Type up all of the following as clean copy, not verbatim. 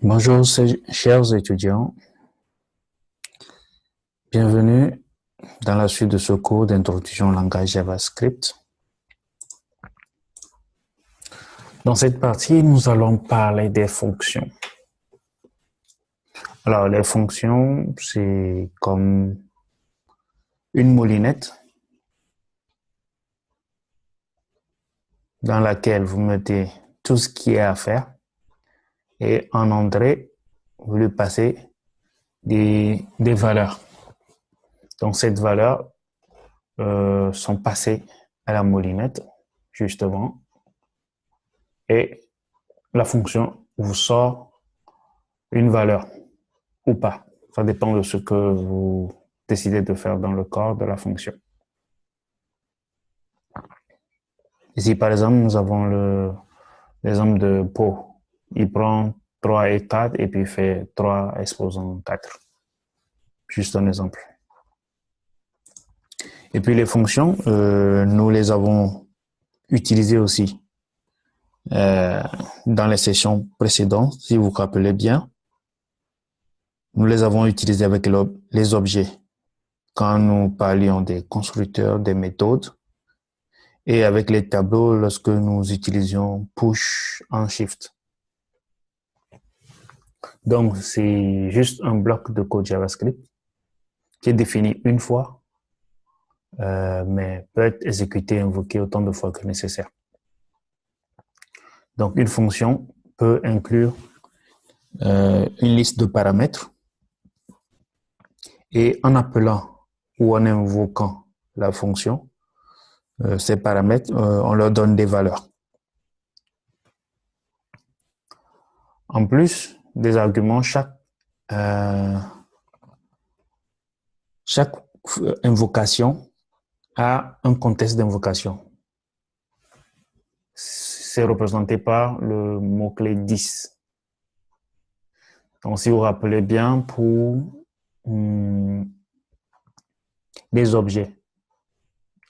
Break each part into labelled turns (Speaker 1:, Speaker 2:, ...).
Speaker 1: Bonjour, chers étudiants. Bienvenue dans la suite de ce cours d'introduction au langage JavaScript. Dans cette partie, nous allons parler des fonctions. Alors, les fonctions, c'est comme une moulinette dans laquelle vous mettez tout ce qui est à faire et en entrée, vous lui passez des valeurs. Donc, ces valeurs sont passées à la moulinette, justement, et la fonction vous sort une valeur ou pas. Ça dépend de ce que vous décidez de faire dans le corps de la fonction. Ici, par exemple, nous avons l'exemple de Po. Il prend 3 et 4 et puis il fait 3 exposant 4. Juste un exemple. Et puis les fonctions, nous les avons utilisées aussi dans les sessions précédentes, si vous vous rappelez bien. Nous les avons utilisées avec les objets quand nous parlions des constructeurs, des méthodes, et avec les tableaux lorsque nous utilisions push en shift. Donc, c'est juste un bloc de code JavaScript qui est défini une fois, mais peut être exécuté et invoqué autant de fois que nécessaire. Donc, une fonction peut inclure une liste de paramètres et en appelant ou en invoquant la fonction, ces paramètres, on leur donne des valeurs. En plus des arguments, chaque invocation a un contexte d'invocation. C'est représenté par le mot-clé 10. Donc, si vous vous rappelez bien, pour des objets,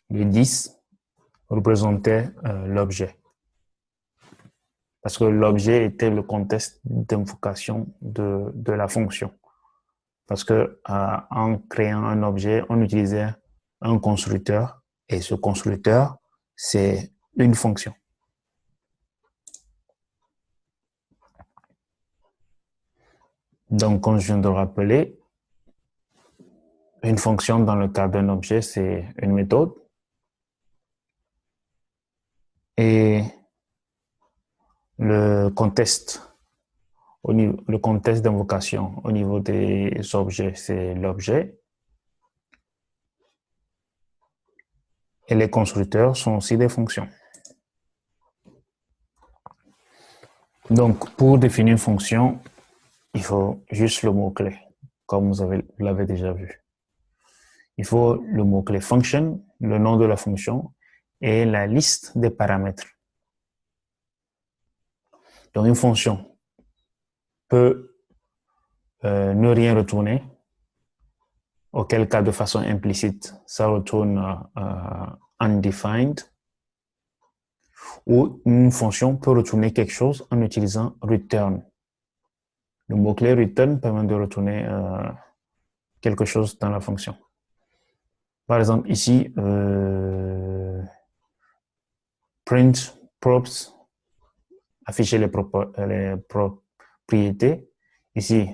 Speaker 1: le 10 représentait l'objet. Parce que l'objet était le contexte d'invocation de la fonction. Parce que en créant un objet, on utilisait un constructeur et ce constructeur, c'est une fonction. Donc, comme je viens de rappeler, une fonction dans le cas d'un objet, c'est une méthode. Et le contexte d'invocation au niveau des objets, c'est l'objet. Et les constructeurs sont aussi des fonctions. Donc, pour définir une fonction, il faut juste le mot-clé, comme vous l'avez déjà vu. Il faut le mot-clé function, le nom de la fonction et la liste des paramètres. Donc, une fonction peut ne rien retourner, auquel cas de façon implicite, ça retourne undefined, ou une fonction peut retourner quelque chose en utilisant return. Le mot-clé return permet de retourner quelque chose dans la fonction. Par exemple, ici, print props, afficher les propriétés. Ici,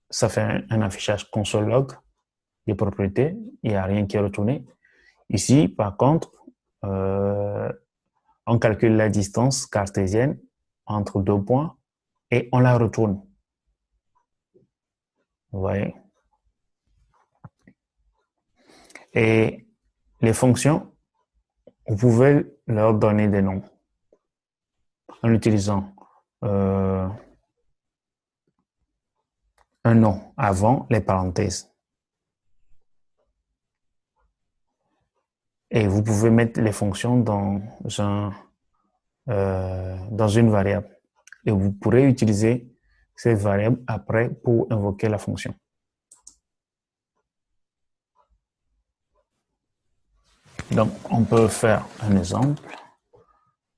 Speaker 1: ça fait un affichage console log des propriétés. Il n'y a rien qui est retourné. Ici, par contre, on calcule la distance cartésienne entre deux points et on la retourne. Vous voyez? Et les fonctions, vous pouvez leur donner des noms en utilisant un nom avant les parenthèses. Et vous pouvez mettre les fonctions dans une variable. Et vous pourrez utiliser cette variable après pour invoquer la fonction. Donc, on peut faire un exemple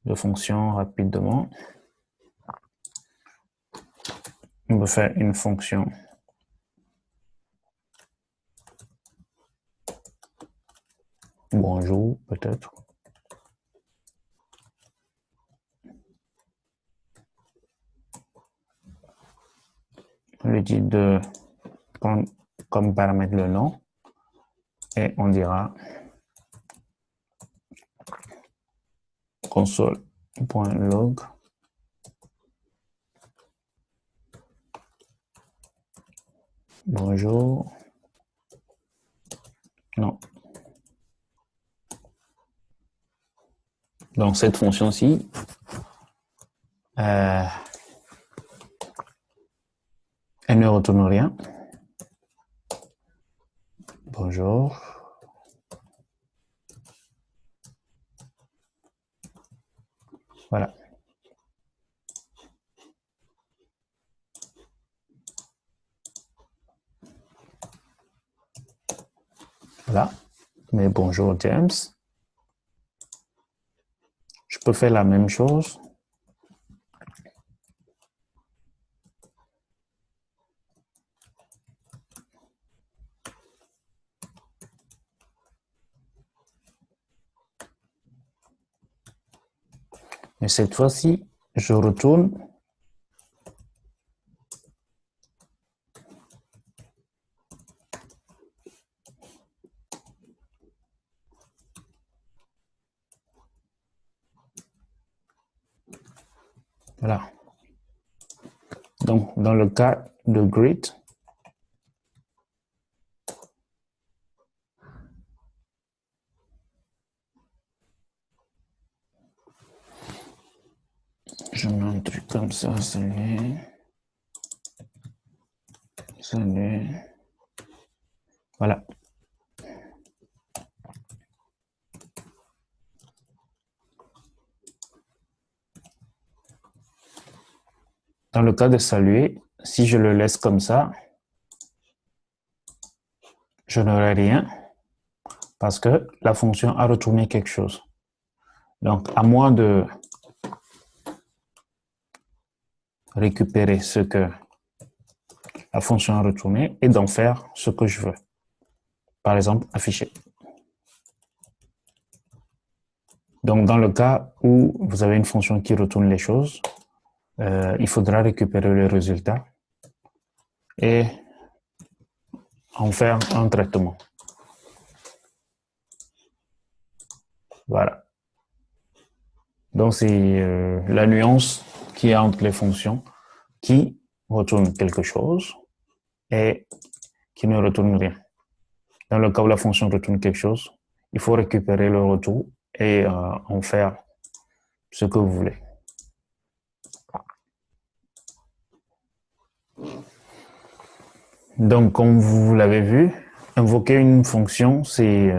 Speaker 1: de fonction rapidement. On peut faire une fonction bonjour, peut-être. Le titre de prendre comme paramètre le nom et on dira console.log bonjour. Non. Donc cette fonction-ci, elle ne retourne rien. Bonjour. Voilà. Voilà. Mais bonjour James. Je peux faire la même chose. Mais cette fois-ci, je retourne voilà. Donc, dans le cas de grid, je mets un truc comme ça, salut. Salut. Voilà. Dans le cas de saluer, si je le laisse comme ça, je n'aurai rien parce que la fonction a retourné quelque chose. Donc, à moins de récupérer ce que la fonction a retourné et d'en faire ce que je veux. Par exemple, afficher. Donc, dans le cas où vous avez une fonction qui retourne les choses, il faudra récupérer le résultat et en faire un traitement. Voilà. Donc, c'est la nuance qu'il y a entre les fonctions qui retournent quelque chose et qui ne retournent rien. Dans le cas où la fonction retourne quelque chose, il faut récupérer le retour et en faire ce que vous voulez. Donc, comme vous l'avez vu, invoquer une fonction, c'est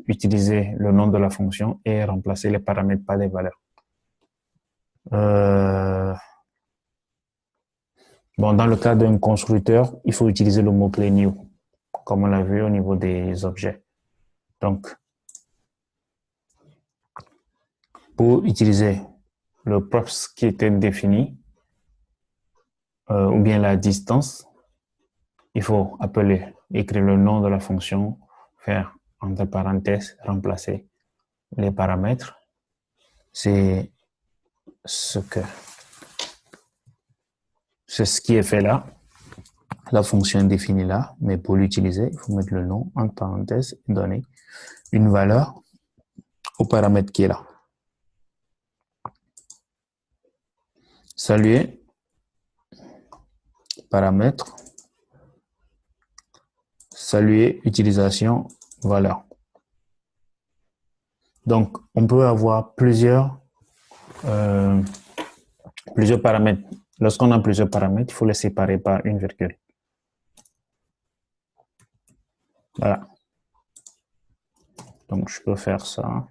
Speaker 1: utiliser le nom de la fonction et remplacer les paramètres par des valeurs. Bon, dans le cas d'un constructeur, il faut utiliser le mot-clé new, comme on l'a vu au niveau des objets. Donc, pour utiliser le props qui était défini, ou bien la distance, il faut appeler, écrire le nom de la fonction, faire entre parenthèses, remplacer les paramètres. C'est ce qui est fait là. La fonction est définie là, mais pour l'utiliser, il faut mettre le nom entre parenthèses et donner une valeur au paramètre qui est là. Saluer, paramètre, saluer, utilisation, valeur. Donc, on peut avoir plusieurs paramètres. Lorsqu'on a plusieurs paramètres, il faut les séparer par une virgule. Voilà. Donc, je peux faire ça.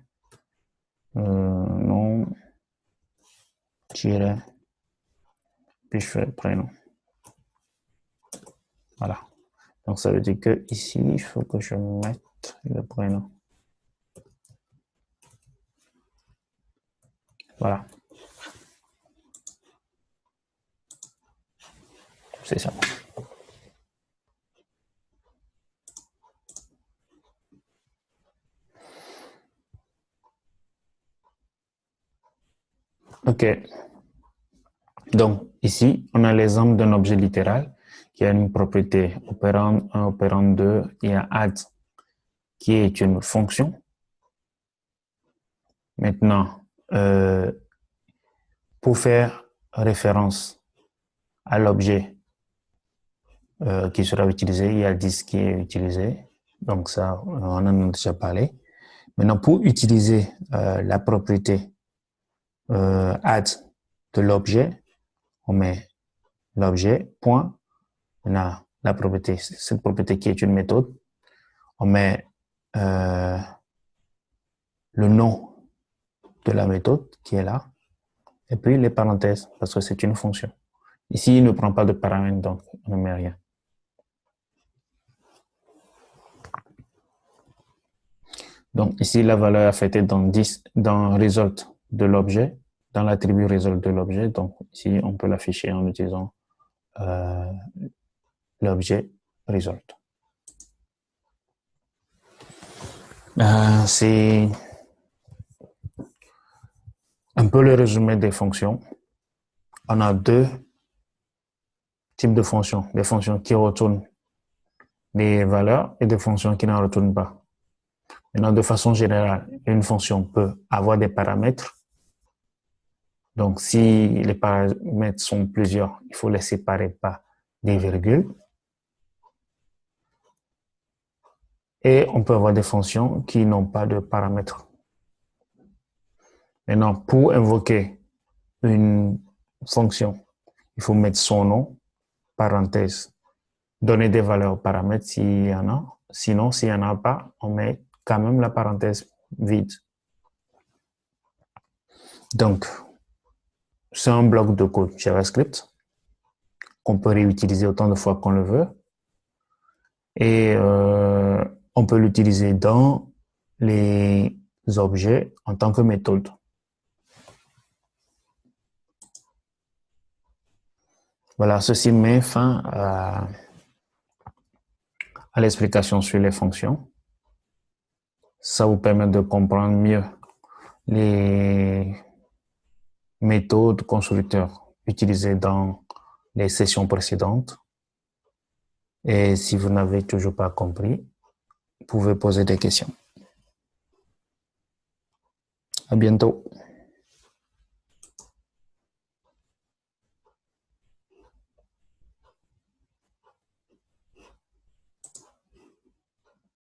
Speaker 1: Nom, tiret, puis je fais prénom. Voilà. Donc, ça veut dire que ici, il faut que je mette le prénom. Voilà. c'est ça. OK. Donc, ici, on a l'exemple d'un objet littéral qui a une propriété opérande 1, opérande 2 et un add qui est une fonction. Maintenant, pour faire référence à l'objet qui sera utilisé, il y a le disque qui est utilisé. Donc ça, on en a déjà parlé. Maintenant, pour utiliser la propriété add de l'objet, on met l'objet, point, on a la propriété, cette propriété qui est une méthode, on met le nom de la méthode qui est là, et puis les parenthèses, parce que c'est une fonction. Ici, il ne prend pas de paramètres, donc on ne met rien. Donc ici, la valeur affectée dans result de l'objet, dans l'attribut result de l'objet. Donc ici, on peut l'afficher en utilisant l'objet result. C'est un peu le résumé des fonctions. On a deux types de fonctions. Des fonctions qui retournent des valeurs et des fonctions qui n'en retournent pas. Maintenant, de façon générale, une fonction peut avoir des paramètres. Donc, si les paramètres sont plusieurs, il faut les séparer par des virgules. Et on peut avoir des fonctions qui n'ont pas de paramètres. Maintenant, pour invoquer une fonction, il faut mettre son nom, parenthèse, donner des valeurs aux paramètres s'il y en a. Sinon, s'il n'y en a pas, on met quand même la parenthèse vide. Donc, c'est un bloc de code JavaScript qu'on peut réutiliser autant de fois qu'on le veut. Et on peut l'utiliser dans les objets en tant que méthode. Voilà, ceci met fin à l'explication sur les fonctions. Ça vous permet de comprendre mieux les méthodes constructeurs utilisées dans les sessions précédentes. Et si vous n'avez toujours pas compris, vous pouvez poser des questions. À bientôt.